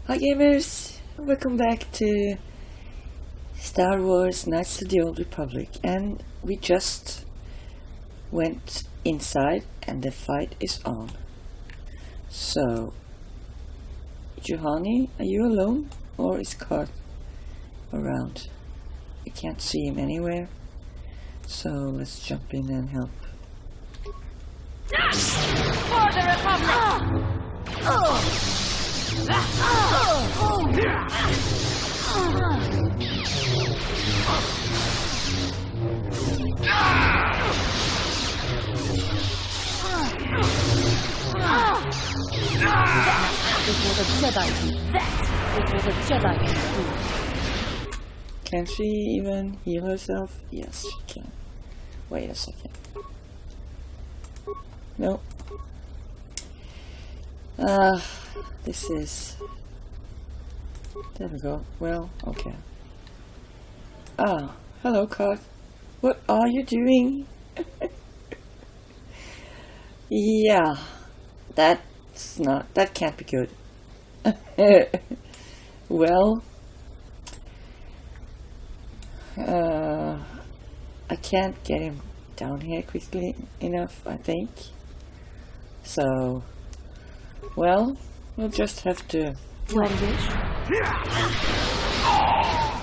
Hi gamers, welcome back to Star Wars Knights of the Old Republic, and we just went inside and the fight is on. So, Juhani, are you alone or is Kart around? I can't see him anywhere, so let's jump in and help. For the Republic! Can she even heal herself? Yes, she can. Wait a second. Nope. This is... There we go. Well, okay. Ah, hello, Kart. What are you doing? Yeah, that can't be good. Well, I can't get him down here quickly enough, I think. So, well, we'll just have to...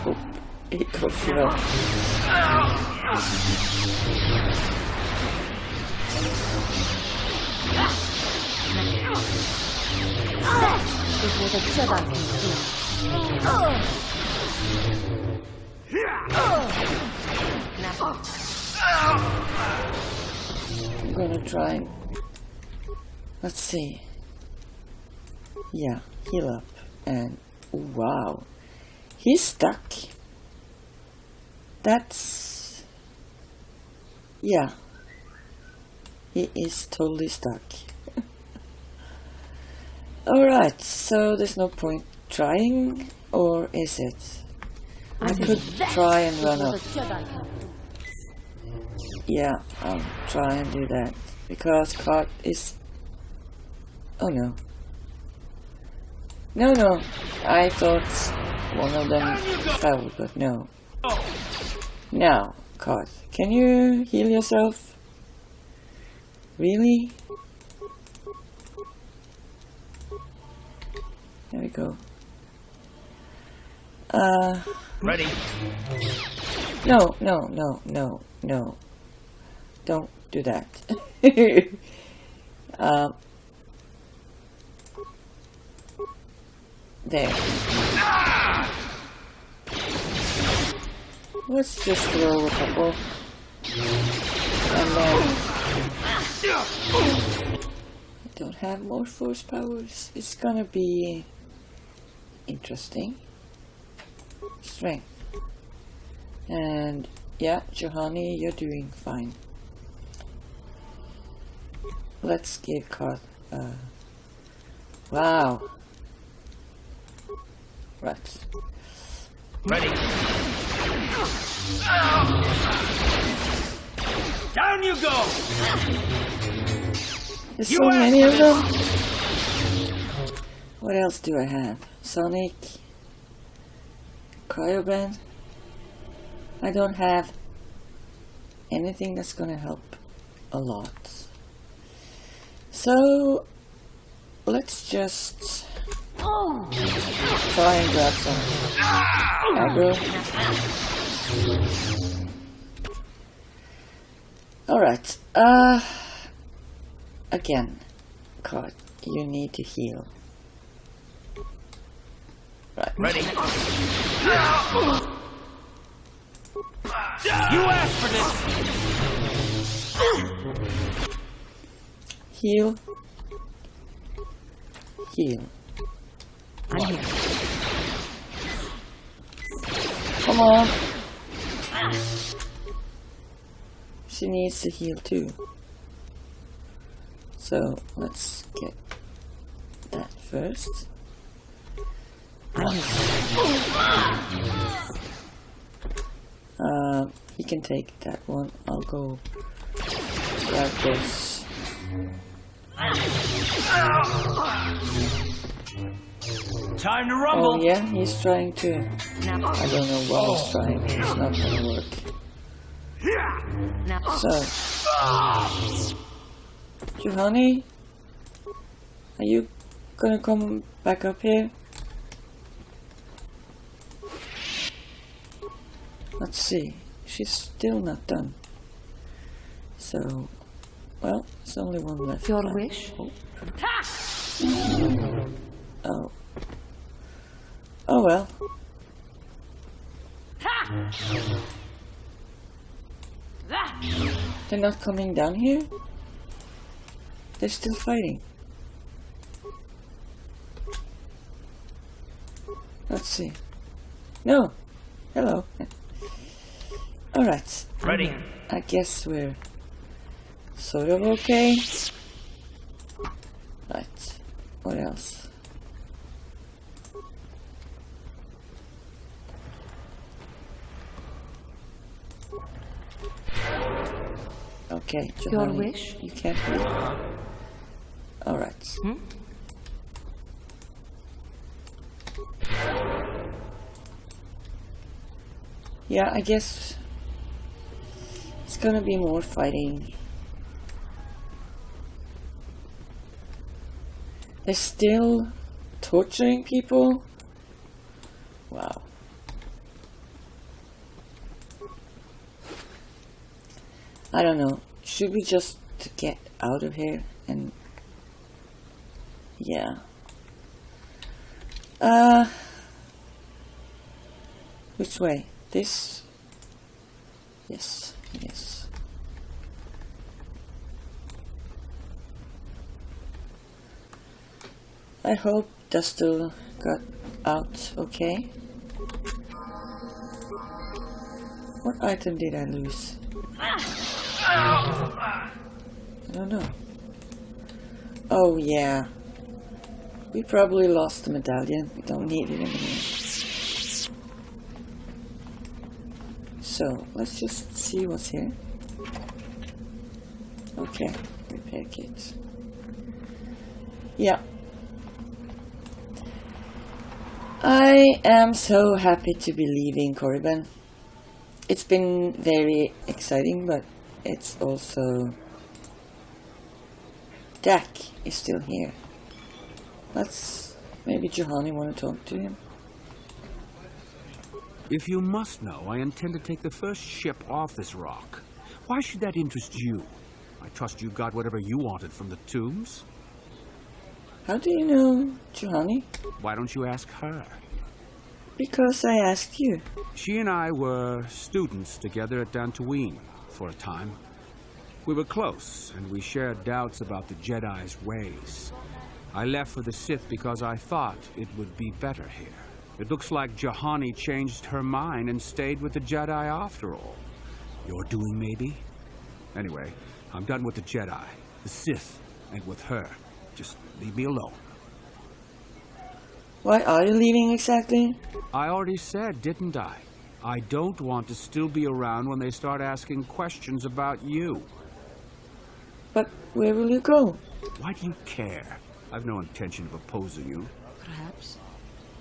Oh, he goes well. I'm gonna try and... Let's see. Yeah, heal up. And wow, he's stuck. That's... Yeah, he is totally stuck. Alright, so there's no point trying, or is it? I could try and run up. Yeah, I'll try and do that, because Kart is... Oh no. No, I thought one of them fell, but no. Now, Kart, can you heal yourself? Really? There we go. Ready? No. Don't do that. There. Let's just throw a couple. And then... I don't have more force powers. It's gonna be... interesting. Strength. And... yeah, Juhani, you're doing fine. Let's give Kart... wow. Right. Ready. Down you go! There's so many of them. What else do I have? Sonic? Korriban? I don't have anything that's gonna help a lot. So let's just try and grab some aggro. Alright, again, Kart, you need to heal. Right. Ready? You asked for this! Heal. Heal. I'm here. Come on. She needs to heal too. So let's get that first. He can take that one. I'll go grab this. Time to Oh rumble. yeah, he's trying to. Now. I don't know what he's trying. It's not gonna work. Now. So, Juhani, are you gonna come back up here? Let's see. She's still not done. So, well, there's only one left. Your now. wish? Oh. Oh well. They're not coming down here? They're still fighting. Let's see. No. Hello. Alright. Ready. I guess we're sort of okay. Right. What else? Okay, Your Juhani, wish? you can't leave. Alright. Yeah, I guess it's gonna be more fighting. They're still torturing people? Wow. I don't know. Should we just get out of here and... yeah. Which way? This? Yes, yes. I hope Dustle got out okay. What item did I lose? I don't know. Oh yeah. We probably lost the medallion. We don't need it anymore. So, let's just see what's here. Okay, repair kit. Yeah. I am so happy to be leaving Korriban. It's been very exciting, but it's also... Dak is still here. Let's... maybe Juhani want to talk to him. If you must know, I intend to take the first ship off this rock. Why should that interest you? I trust you got whatever you wanted from the tombs. How do you know Juhani? Why don't you ask her? Because I asked you. She and I were students together at Dantooine for a time. We were close, and we shared doubts about the Jedi's ways. I left for the Sith because I thought it would be better here. It looks like Juhani changed her mind and stayed with the Jedi after all. Your doing, maybe? Anyway, I'm done with the Jedi, the Sith, and with her. Just leave me alone. Why are you leaving exactly? I already said, didn't I? I don't want to still be around when they start asking questions about you. But where will you go? Why do you care? I've no intention of opposing you. Perhaps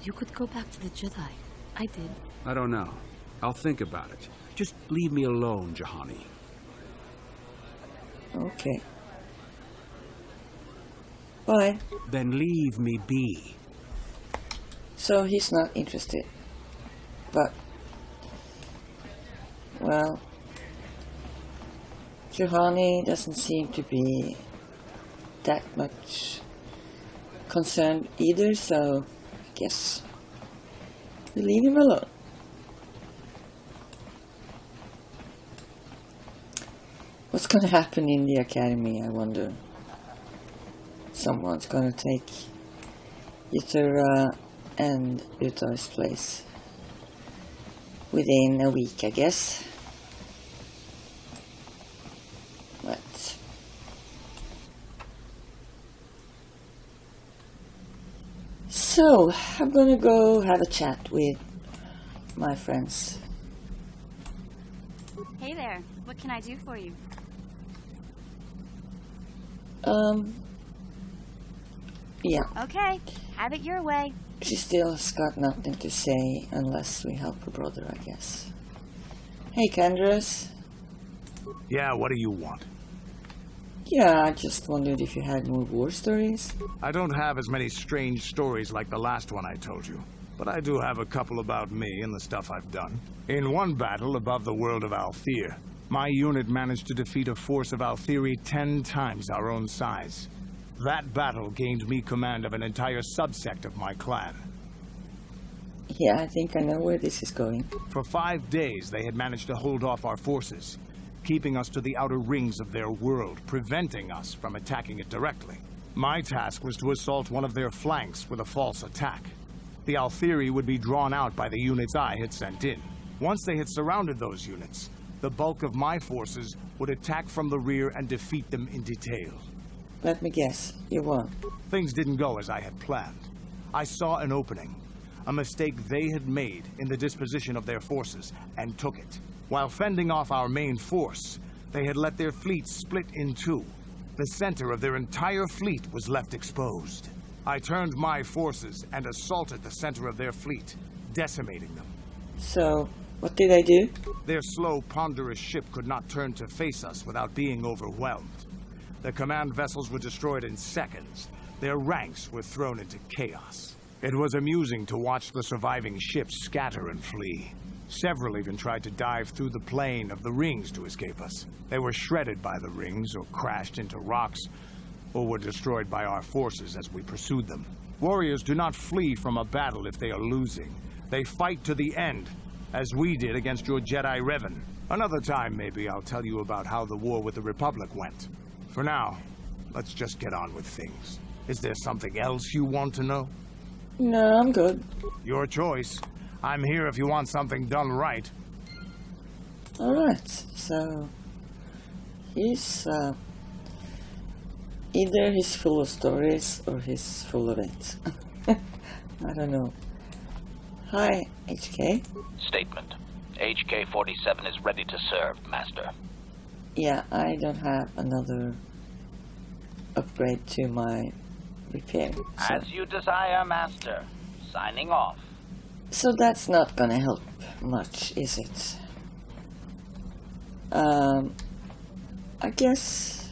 you could go back to the Jedi. I did. I don't know. I'll think about it. Just leave me alone, Juhani. Okay. Bye. Then leave me be. So he's not interested. But... well... Juhani doesn't seem to be that much concerned either, so I guess we leave him alone. What's gonna happen in the academy, I wonder? Someone's gonna take Yutura and Uthar's place within a week, I guess. Right. So, I'm gonna go have a chat with my friends. Hey there, what can I do for you? Yeah. Okay, have it your way. She still has got nothing to say unless we help her brother, I guess. Hey, Candace. Yeah, what do you want? Yeah, I just wondered if you had more war stories. I don't have as many strange stories like the last one I told you, but I do have a couple about me and the stuff I've done. In one battle above the world of Althir, my unit managed to defeat a force of Althiri 10 times our own size. That battle gained me command of an entire subsect of my clan. Yeah, I think I know where this is going. For 5 days, they had managed to hold off our forces, keeping us to the outer rings of their world, preventing us from attacking it directly. My task was to assault one of their flanks with a false attack. The Althiri would be drawn out by the units I had sent in. Once they had surrounded those units, the bulk of my forces would attack from the rear and defeat them in detail. Let me guess, you won. Things didn't go as I had planned. I saw an opening, a mistake they had made in the disposition of their forces, and took it. While fending off our main force, they had let their fleet split in two. The center of their entire fleet was left exposed. I turned my forces and assaulted the center of their fleet, decimating them. So, what did I do? Their slow, ponderous ship could not turn to face us without being overwhelmed. The command vessels were destroyed in seconds. Their ranks were thrown into chaos. It was amusing to watch the surviving ships scatter and flee. Several even tried to dive through the plane of the rings to escape us. They were shredded by the rings, or crashed into rocks, or were destroyed by our forces as we pursued them. Warriors do not flee from a battle if they are losing. They fight to the end, as we did against your Jedi Revan. Another time, maybe, I'll tell you about how the war with the Republic went. For now, let's just get on with things. Is there something else you want to know? No, I'm good. Your choice. I'm here if you want something done right. Alright, so... He's, either he's full of stories, or he's full of it. I don't know. Hi, HK. Statement. HK-47 is ready to serve, Master. Yeah, I don't have another upgrade to my repair. So. As you desire, Master. Signing off. So that's not gonna help much, is it? I guess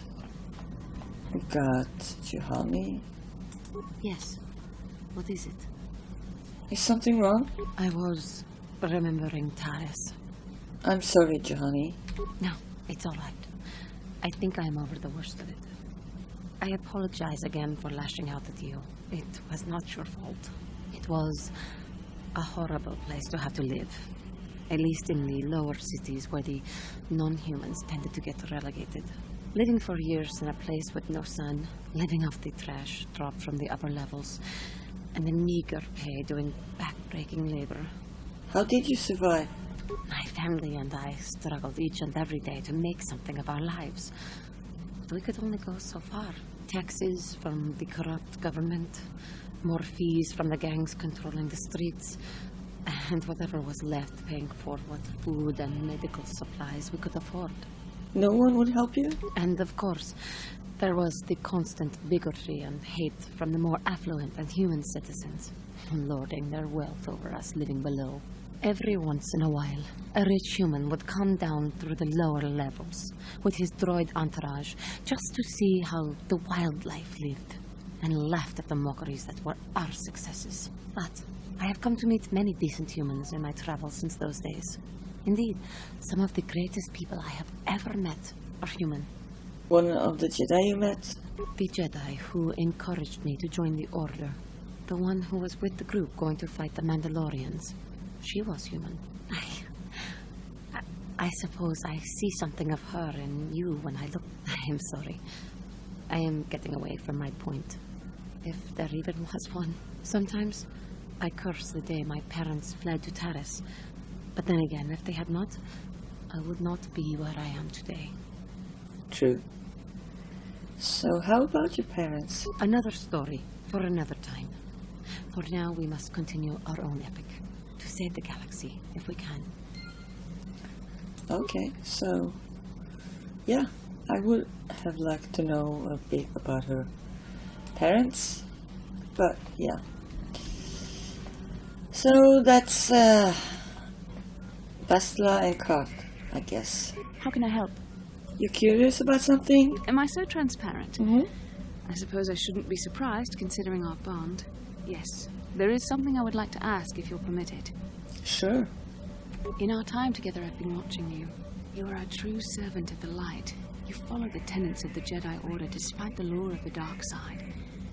we got Juhani. Yes. What is it? Is something wrong? I was remembering Taris. I'm sorry, Juhani. No, it's all right. I think I'm over the worst of it. I apologize again for lashing out at you. It was not your fault. It was a horrible place to have to live. At least in the lower cities where the non-humans tended to get relegated. Living for years in a place with no sun, living off the trash dropped from the upper levels, and the meager pay doing back-breaking labor. How did you survive? My family and I struggled each and every day to make something of our lives. But we could only go so far. Taxes from the corrupt government, more fees from the gangs controlling the streets, and whatever was left paying for what food and medical supplies we could afford. No one would help you? And of course, there was the constant bigotry and hate from the more affluent and human citizens, lording their wealth over us living below. Every once in a while, a rich human would come down through the lower levels with his droid entourage just to see how the wildlife lived, and laughed at the mockeries that were our successes. But I have come to meet many decent humans in my travels since those days. Indeed, some of the greatest people I have ever met are human. One of the Jedi you met? The Jedi who encouraged me to join the Order. The one who was with the group going to fight the Mandalorians. She was human. I suppose I see something of her in you when I look. I am sorry. I am getting away from my point. If there even was one. Sometimes I curse the day my parents fled to Taris. But then again, if they had not, I would not be where I am today. True. So how about your parents? Another story for another time. For now, we must continue our own epic. To save the galaxy, if we can. Okay, so... yeah, I would have liked to know a bit about her parents. But, yeah. So that's Bastila and Kot, I guess. How can I help? You're curious about something? Am I so transparent? Mm-hmm. I suppose I shouldn't be surprised, considering our bond. Yes, there is something I would like to ask, if you'll permit it. Sure. In our time together, I've been watching you. You are a true servant of the light. You follow the tenets of the Jedi Order despite the lure of the dark side.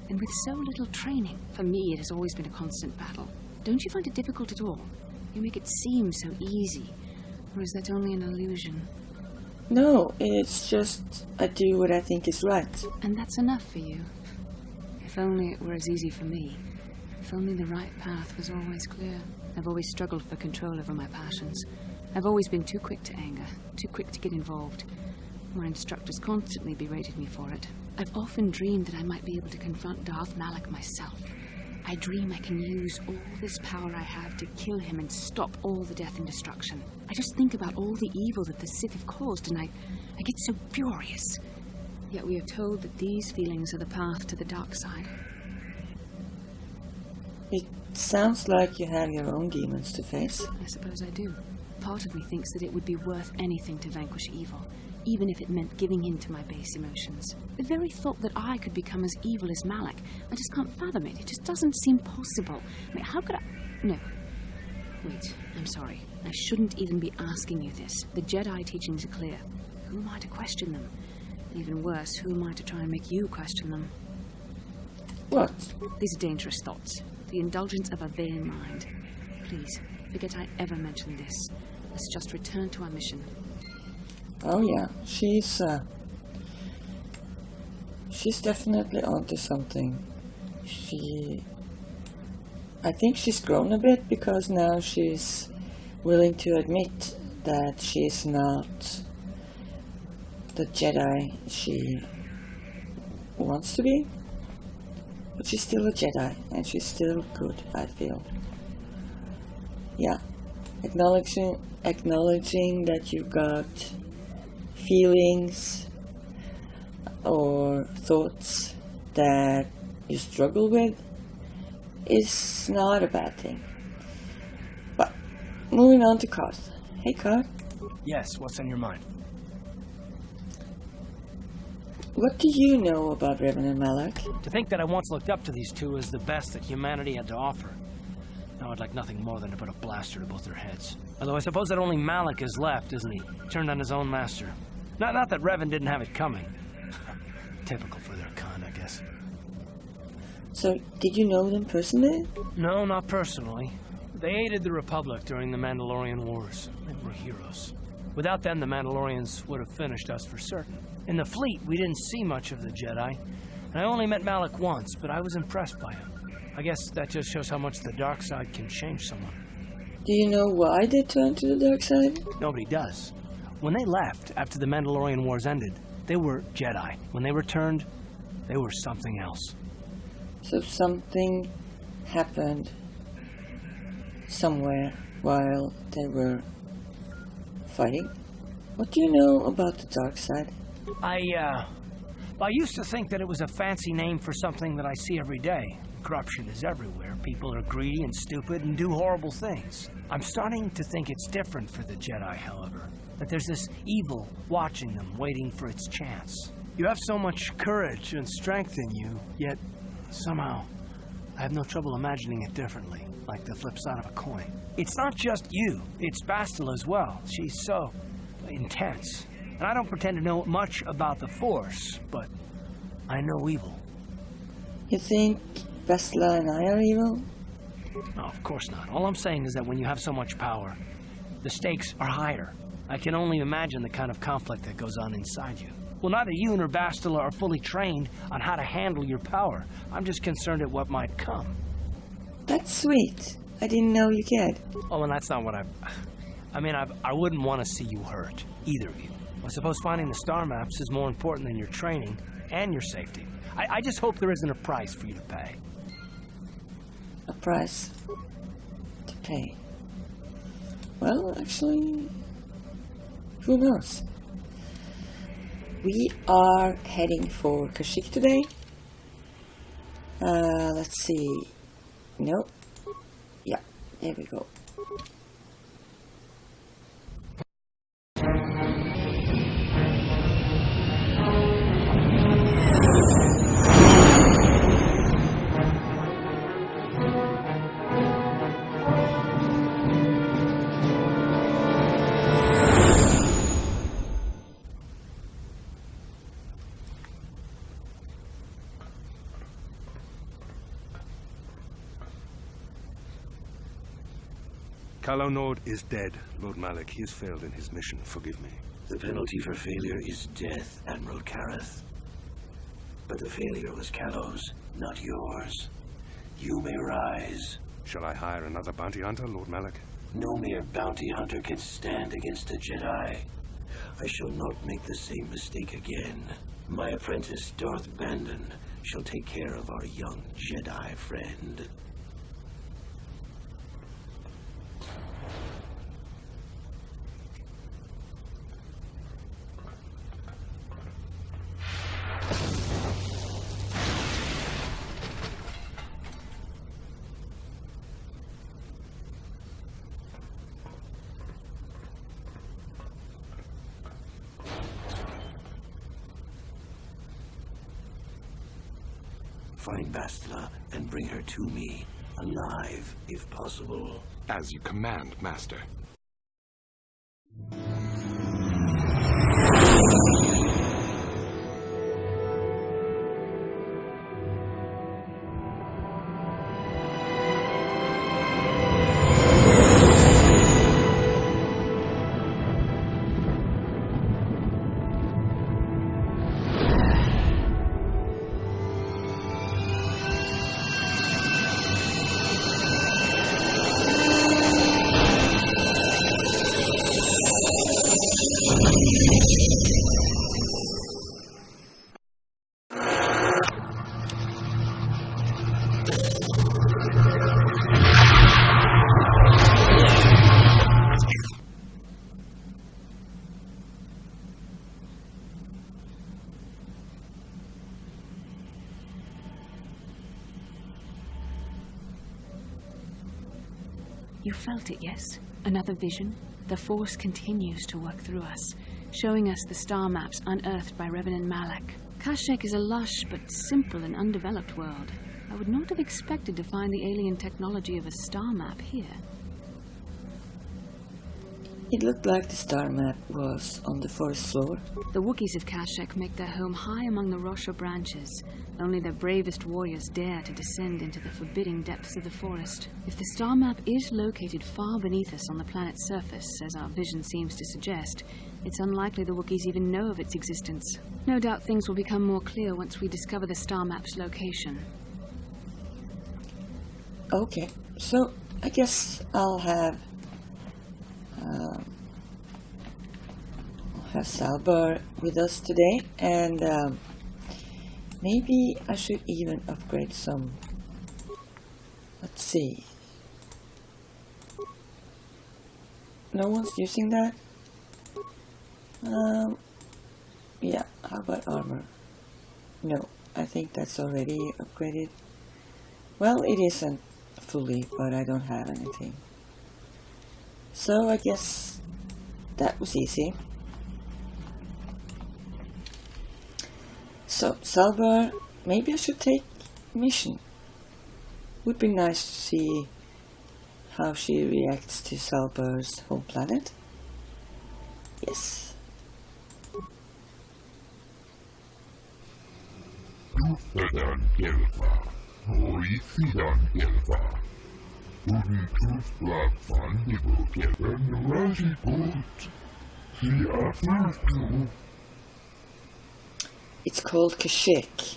And with so little training, for me it has always been a constant battle. Don't you find it difficult at all? You make it seem so easy. Or is that only an illusion? No, it's just I do what I think is right. And that's enough for you. If only it were as easy for me. If only the right path was always clear. I've always struggled for control over my passions. I've always been too quick to anger, too quick to get involved. My instructors constantly berated me for it. I've often dreamed that I might be able to confront Darth Malak myself. I dream I can use all this power I have to kill him and stop all the death and destruction. I just think about all the evil that the Sith have caused, and I get so furious. Yet we are told that these feelings are the path to the dark side. It sounds like you have your own demons to face. I suppose I do. Part of me thinks that it would be worth anything to vanquish evil, even if it meant giving in to my base emotions. The very thought that I could become as evil as Malak, I just can't fathom it. It just doesn't seem possible. I mean, how could I... No. Wait, I'm sorry. I shouldn't even be asking you this. The Jedi teachings are clear. Who am I to question them? Even worse, who am I to try and make you question them? What? These are dangerous thoughts. The indulgence of a vain mind. Please, forget I ever mentioned this. Let's just return to our mission. Oh yeah, she's definitely onto something. I think she's grown a bit because now she's willing to admit that she's not the Jedi she wants to be. But she's still a Jedi, and she's still good, I feel. Yeah, acknowledging that you've got feelings or thoughts that you struggle with is not a bad thing. But moving on to Kot. Hey Kot. Yes, what's on your mind? What do you know about Reverend Malak? To think that I once looked up to these two as the best that humanity had to offer. Now I'd like nothing more than to put a blaster to both their heads. Although I suppose that only Malak is left, isn't he? Turned on his own master. Not that Revan didn't have it coming. Typical for their kind, I guess. So, did you know them personally? No, not personally. They aided the Republic during the Mandalorian Wars. They were heroes. Without them, the Mandalorians would have finished us for certain. In the fleet, we didn't see much of the Jedi, and I only met Malak once, but I was impressed by him. I guess that just shows how much the dark side can change someone. Do you know why they turned to the dark side? Nobody does. When they left, after the Mandalorian Wars ended, they were Jedi. When they returned, they were something else. So something happened somewhere while they were fighting? What do you know about the dark side? I used to think that it was a fancy name for something that I see every day. Corruption is everywhere. People are greedy and stupid and do horrible things. I'm starting to think it's different for the Jedi, however. That there's this evil watching them, waiting for its chance. You have so much courage and strength in you, yet somehow I have no trouble imagining it differently, like the flip side of a coin. It's not just you, it's Bastila as well. She's so intense. And I don't pretend to know much about the Force, but I know evil. You think Bastila and I are evil? No, of course not. All I'm saying is that when you have so much power, the stakes are higher. I can only imagine the kind of conflict that goes on inside you. Well, neither you nor Bastila are fully trained on how to handle your power. I'm just concerned at what might come. That's sweet. I didn't know you cared. Oh, and that's not what I wouldn't want to see you hurt, either of you. I suppose finding the star maps is more important than your training and your safety. I just hope there isn't a price for you to pay. A price to pay? Well, actually, who knows? We are heading for Kashyyyk today. Let's see. Nope. Yeah, There we go. Calo Nord is dead, Lord Malik. He has failed in his mission. Forgive me. The penalty for failure is death, Admiral Kareth. But the failure was Calo's, not yours. You may rise. Shall I hire another bounty hunter, Lord Malik? No mere bounty hunter can stand against a Jedi. I shall not make the same mistake again. My apprentice, Darth Bandon, shall take care of our young Jedi friend. Find Bastila and bring her to me, alive, if possible. As you command, Master. You felt it, yes? Another vision? The Force continues to work through us, showing us the star maps unearthed by Revan and Malak. Kashyyyk is a lush but simple and undeveloped world. I would not have expected to find the alien technology of a star map here. It looked like the star map was on the forest floor. The Wookiees of Kashyyyk make their home high among the Rosha branches. Only their bravest warriors dare to descend into the forbidding depths of the forest. If the star map is located far beneath us on the planet's surface, as our vision seems to suggest, it's unlikely the Wookiees even know of its existence. No doubt things will become more clear once we discover the star map's location. Okay, so I guess I'll have Salbar with us today, and maybe I should even upgrade some. Let's see. No one's using that? Yeah, how about armor? No, I think that's already upgraded. Well, it isn't fully, but I don't have anything. So I guess that was easy. So, Salbar, maybe I should take mission. Would be nice to see how she reacts to Salbar's home planet. Yes. It's called Kashyyyk.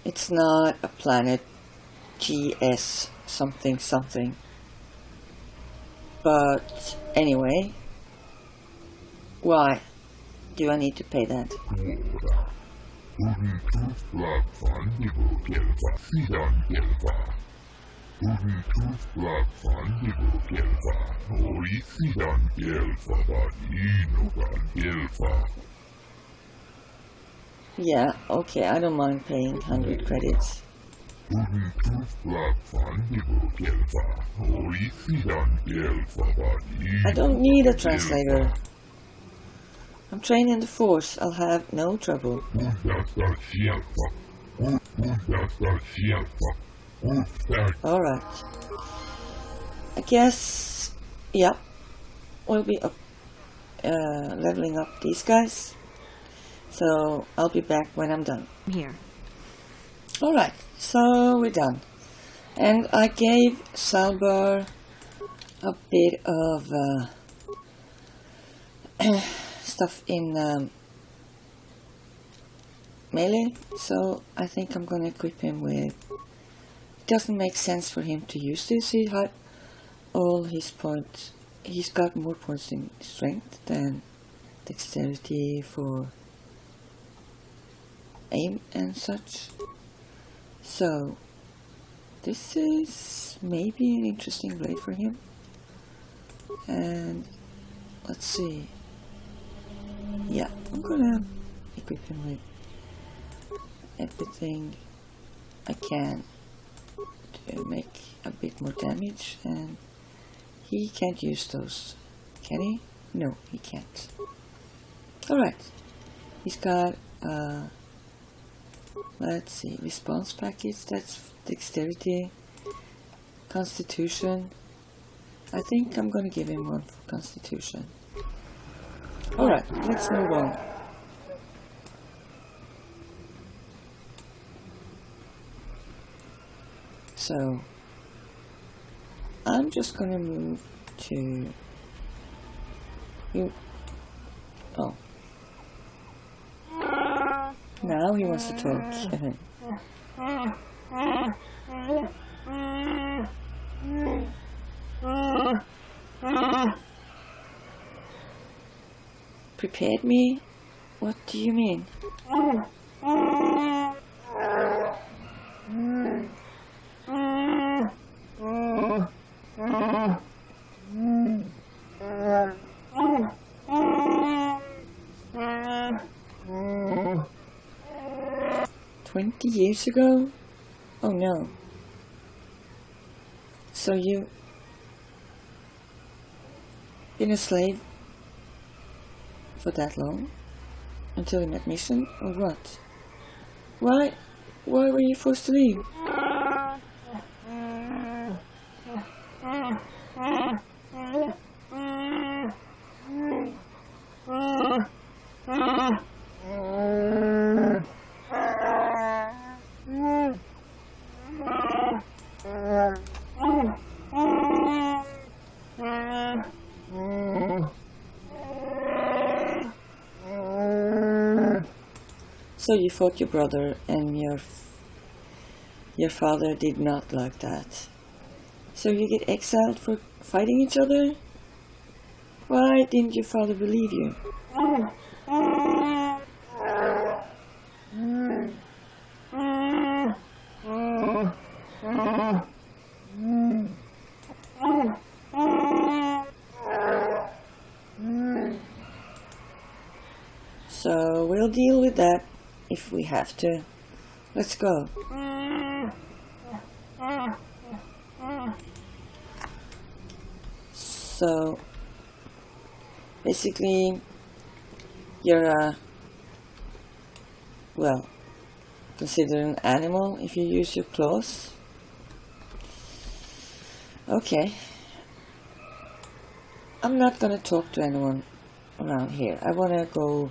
It's not a planet GS something something. But anyway, why do I need to pay that? Yeah, okay, I don't mind paying 100 credits. I don't need a translator. I'm trained in the Force. I'll have no trouble. Alright. I guess... Yep. We'll be up, leveling up these guys. So I'll be back when I'm done. Here. Alright, so we're done. And I gave Salbar a bit of stuff in melee, so I think I'm gonna equip him with... It doesn't make sense for him to use this. He had all his points. He's got more points in strength than dexterity for aim and such. So this is maybe an interesting blade for him. And let's see. Yeah, I'm gonna equip him with everything I can to make a bit more damage, and he can't use those, can he? No, he can't. Alright, he's got let's see, response package, that's dexterity, constitution. I think I'm gonna give him one for constitution. Alright, let's move on. So, I'm just gonna move to you. Oh. Now he wants to talk. Prepared me? What do you mean? 20 years ago? Oh no. So you've been a slave for that long? Until you met mission? Or what? Why were you forced to leave? So you fought your brother, and your father did not like that. So you get exiled for fighting each other? Why didn't your father believe you? So we'll deal with that if we have to. Let's go. So basically you're well, considered an animal if you use your claws. Okay. I'm not gonna talk to anyone around here. I wanna go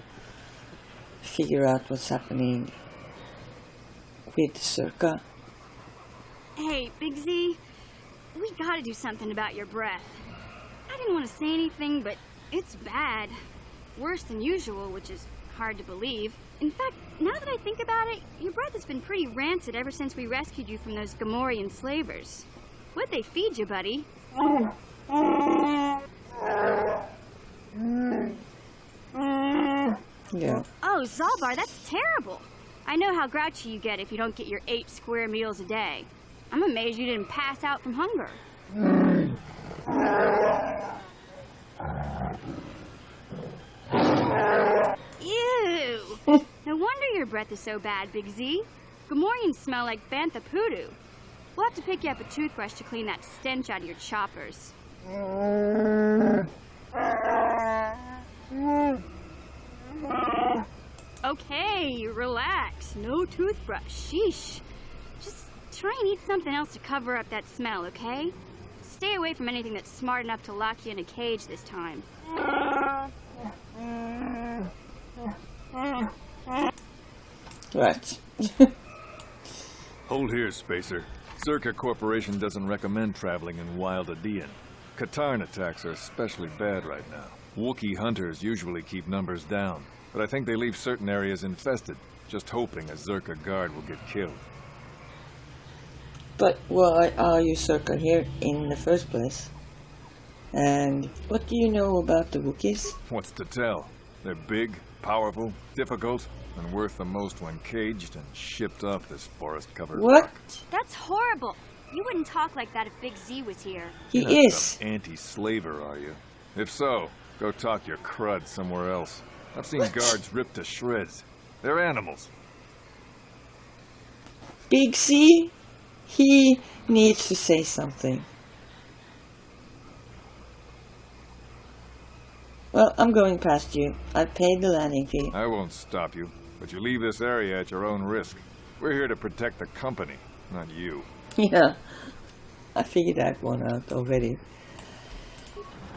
figure out what's happening with Circa. Hey, Big Z, we gotta do something about your breath. I didn't want to say anything, but it's bad. Worse than usual, which is hard to believe. In fact, now that I think about it, your breath has been pretty rancid ever since we rescued you from those Gamorrean slavers. What'd they feed you, buddy? Yeah. Oh, Zalbar, that's terrible. I know how grouchy you get if you don't get your 8 square meals a day. I'm amazed you didn't pass out from hunger. Ew! No wonder your breath is so bad, Big Z. Gamorreans smell like bantha poodoo. We'll have to pick you up a toothbrush to clean that stench out of your choppers. Okay, relax. No toothbrush. Sheesh. Just try and eat something else to cover up that smell, okay? Stay away from anything that's smart enough to lock you in a cage this time. Right. Hold here, Spacer. Zerka Corporation doesn't recommend traveling in Wild Adean. Katarn attacks are especially bad right now. Wookiee hunters usually keep numbers down, but I think they leave certain areas infested, just hoping a Zerka guard will get killed. But why are you Zerka here in the first place? And what do you know about the Wookiees? What's to tell? They're big, powerful, difficult, and worth the most when caged and shipped off this forest-covered What? rock. That's horrible. You wouldn't talk like that if Big Z was here. He You're not is. some anti-slaver, are you? If so, go talk your crud somewhere else. I've seen guards ripped to shreds. They're animals. Big C? He needs to say something. Well, I'm going past you. I paid the landing fee. I won't stop you, but you leave this area at your own risk. We're here to protect the company, not you. Yeah, I figured that one out already.